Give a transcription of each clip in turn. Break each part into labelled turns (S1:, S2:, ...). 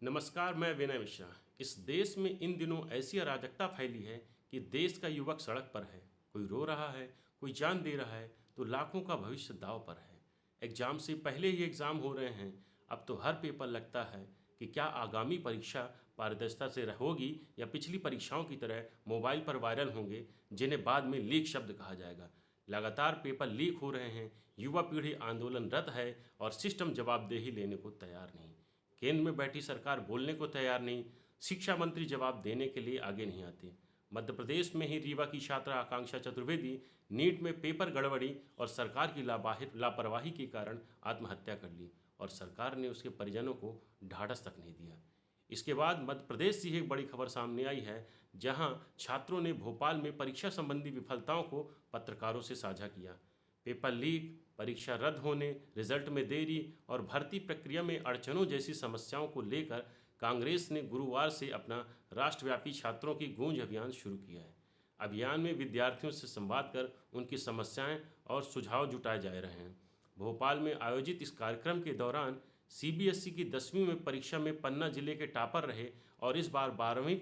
S1: नमस्कार, मैं विनय मिश्रा। इस देश में इन दिनों ऐसी अराजकता फैली है कि देश का युवक सड़क पर है। कोई रो रहा है, कोई जान दे रहा है, तो लाखों का भविष्य दांव पर है। एग्जाम से पहले ही एग्जाम हो रहे हैं। अब तो हर पेपर लगता है कि क्या आगामी परीक्षा पारदर्शिता से होगी या पिछली परीक्षाओं की तरह मोबाइल पर वायरल होंगे, जिन्हें बाद में लीक शब्द कहा जाएगा। लगातार पेपर लीक हो रहे हैं। युवा पीढ़ी आंदोलनरत है और सिस्टम जवाबदेही लेने को तैयार नहीं। केंद्र में बैठी सरकार बोलने को तैयार नहीं। शिक्षा मंत्री जवाब देने के लिए आगे नहीं आते। मध्य प्रदेश में ही रीवा की छात्रा आकांक्षा चतुर्वेदी नीट में पेपर गड़बड़ी और सरकार की लापरवाही के कारण आत्महत्या कर ली और सरकार ने उसके परिजनों को ढाढ़स तक नहीं दिया। इसके बाद मध्य प्रदेश से एक बड़ी खबर सामने आई है, जहां छात्रों ने भोपाल में परीक्षा संबंधी विफलताओं को पत्रकारों से साझा किया। पेपर लीक, परीक्षा रद्द होने, रिजल्ट में देरी और भर्ती प्रक्रिया में अड़चनों जैसी समस्याओं को लेकर कांग्रेस ने गुरुवार से अपना राष्ट्रव्यापी छात्रों की गूंज अभियान शुरू किया है। अभियान में विद्यार्थियों से संवाद कर उनकी समस्याएं और सुझाव जुटाए जा रहे हैं। भोपाल में आयोजित इस कार्यक्रम के दौरान सीबीएसई की 10वीं में परीक्षा में पन्ना जिले के टॉपर रहे और इस बार 12वीं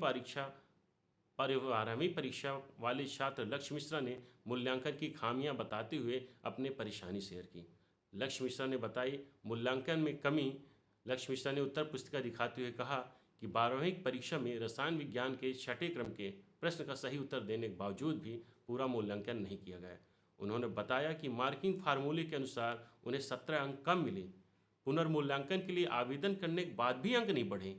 S1: परीक्षा वाले छात्र लक्ष्य मिश्रा ने मूल्यांकन की खामियां बताते हुए अपनी परेशानी शेयर की। लक्ष्य मिश्रा ने बताई मूल्यांकन में कमी। लक्ष्य मिश्रा ने उत्तर पुस्तिका दिखाते हुए कहा कि 12वीं परीक्षा में रसायन विज्ञान के 6ठे क्रम के प्रश्न का सही उत्तर देने के बावजूद भी पूरा मूल्यांकन नहीं किया गया। उन्होंने बताया कि मार्किंग फार्मूले के अनुसार उन्हें 17 अंक कम मिले। पुनर्मूल्यांकन के लिए आवेदन करने के बाद भी अंक नहीं बढ़े।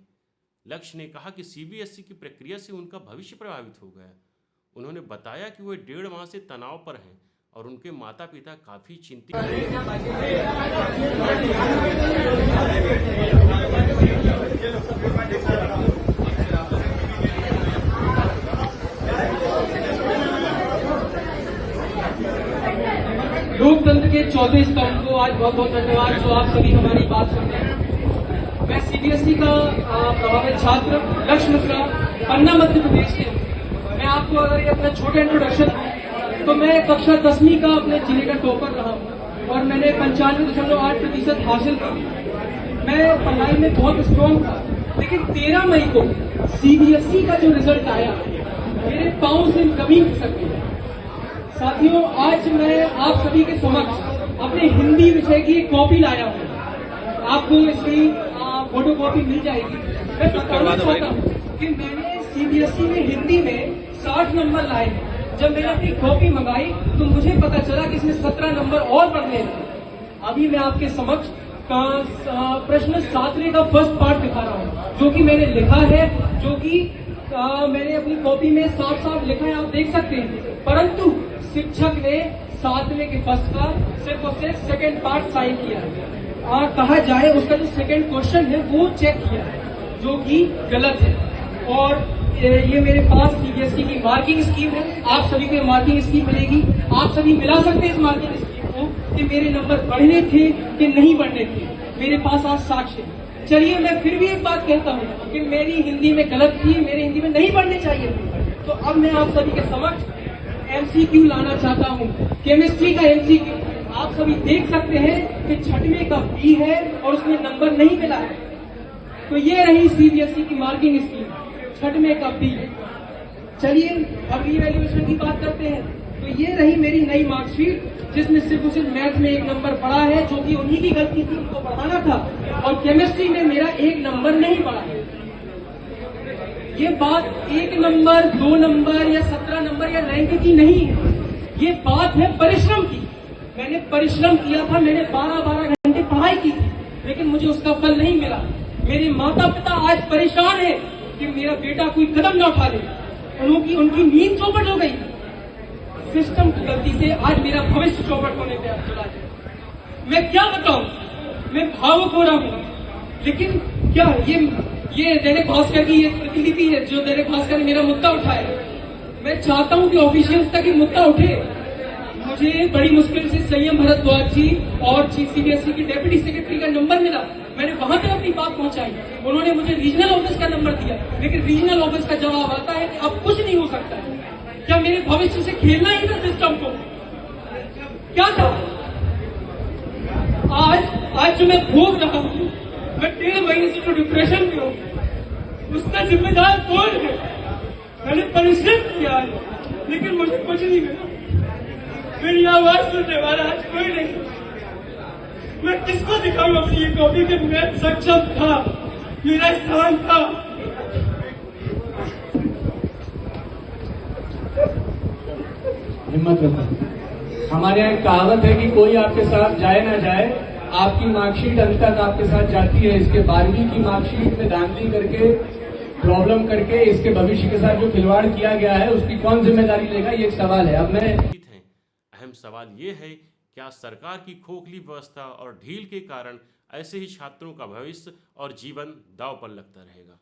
S1: लक्ष्य ने कहा कि सीबीएसई की प्रक्रिया से उनका भविष्य प्रभावित हो गया। उन्होंने बताया कि वे 1.5 माह से तनाव पर हैं और उनके माता पिता काफी चिंतित हैं।
S2: लोकतंत्र के चौथे स्तंभ को आज बहुत बहुत धन्यवाद जो आप सभी हमारी बात सुन रहे हैं। मैं सीबीएसई का प्रभावित छात्र लक्ष्य मिश्रा, पन्ना मध्य प्रदेश से। मैं आपको अगर ये अपना छोटा इंट्रोडक्शन दूं तो मैं कक्षा 10वीं का अपने जिले का टॉपर रहा हूँ और मैंने 95.8% हासिल की। मैं पढ़ाई में बहुत स्ट्रॉन्ग था, लेकिन 13 मई को सीबीएसई का जो रिजल्ट आया मेरे पांव से कभी नहीं सकते। साथियों, आज मैं आप सभी के समक्ष अपने हिंदी विषय की एक कॉपी लाया हूँ। आपको इसकी फोटो कॉपी मिल जाएगी। मैं बताना चाहता हूँ कि मैंने सीबीएसई में हिंदी में 60 नंबर लाए। जब मैंने अपनी कॉपी मंगाई तो मुझे पता चला कि इसमें 17 नंबर और बढ़ने हैं। अभी मैं आपके समक्ष प्रश्न 7वें का फर्स्ट पार्ट दिखा रहा हूँ, जो कि मैंने लिखा है, जो कि मैंने अपनी कॉपी में साफ लिखा है, आप देख सकते हैं। परंतु शिक्षक ने 7वें के फर्स्ट का सिर्फ और सिर्फ सेकेंड पार्ट साइन किया है और कहा जाए उसका जो सेकेंड क्वेश्चन है वो चेक किया है, जो कि गलत है। और ये मेरे पास सीबीएसई की मार्किंग स्कीम है। आप सभी को मार्किंग स्कीम मिलेगी। आप सभी मिला सकते हैं इस मार्किंग स्कीम को कि मेरे नंबर बढ़ने थे कि नहीं बढ़ने थे। मेरे पास आज साक्ष्य है। चलिए, मैं फिर भी एक बात कहता हूँ कि मेरी हिंदी में गलत थी, मेरे हिंदी में नहीं बढ़ने चाहिए थे। तो अब मैं आप सभी के समक्ष एमसीक्यू लाना चाहता हूँ, केमिस्ट्री का एमसीक्यू। आप सभी देख सकते हैं कि 6वें का बी है और उसमें नंबर नहीं मिला है। तो ये रही सीबीएसई की मार्किंग स्कीम, 6वें का बी। चलिए अब रीवैल्यूएशन की बात करते हैं। तो ये रही मेरी नई मार्कशीट, जिसमें सिर्फ और सिर्फ मैथ में 1 नंबर बढ़ा है, जो कि उन्हीं की गलती थी, उनको बढ़ाना था। और केमिस्ट्री में मेरा 1 नंबर नहीं बढ़ा है। ये बात 1 नंबर, 2 नंबर या 17 नंबर या रैंक की नहीं है। ये बात है परिश्रम की। मैंने परिश्रम किया था, मैंने 12-12 घंटे पढ़ाई की थी, लेकिन मुझे उसका फल नहीं मिला। मेरे माता पिता आज परेशान हैं कि मेरा बेटा कोई कदम न उठा ले। उनकी नींद चौपट हो गई। सिस्टम की गलती से आज मेरा भविष्य चौपट होने पे चला है। मैं क्या बताऊं, मैं भावुक हो रहा हूं। लेकिन क्या ये दैनिक भास्कर की ये प्रतिलिपि है जो दैनिक भास्कर ने मेरा मुद्दा उठाया। मैं चाहता हूं कि ऑफिशियल्स तक ये मुद्दा उठे। मुझे बड़ी मुश्किल से संयम भारद्वाज जी और सीबीएसई की डेप्यूटी सेक्रेटरी का नंबर मिला। मैंने वहां तक अपनी बात पहुंचाई। उन्होंने मुझे रीजनल ऑफिस का नंबर दिया, लेकिन रीजनल ऑफिस का जवाब आता है कि अब कुछ नहीं हो सकता है। क्या मेरे भविष्य से खेलना ही था सिस्टम को? क्या था? आज जो मैं भोग रहा हूं, मैं 3 महीने से तो डिप्रेशन में हूँ। उसका जिम्मेदार कौन है? मैंने परिश्रम किया है, लेकिन मुझे कुछ नहीं मिला। मेरी आवाज सुनने वाला आज कोई नहीं। मैं किसको दिखाऊं अपनी ये कॉपी कि मैं सक्षम था, मेरा स्थान था। हिम्मत रखो। हमारे यहाँ एक कहावत है कि कोई आपके साथ जाए ना जाए, आपकी मार्कशीट अंत तक आपके साथ जाती है। इसके 12वीं की मार्कशीट में धांधली करके, प्रॉब्लम करके इसके भविष्य के साथ जो खिलवाड़ किया गया है उसकी कौन जिम्मेदारी लेगा, ये एक सवाल है। अब मैं
S1: हैं। अहम सवाल ये है, क्या सरकार की खोखली व्यवस्था और ढील के कारण ऐसे ही छात्रों का भविष्य और जीवन दांव पर लगता रहेगा?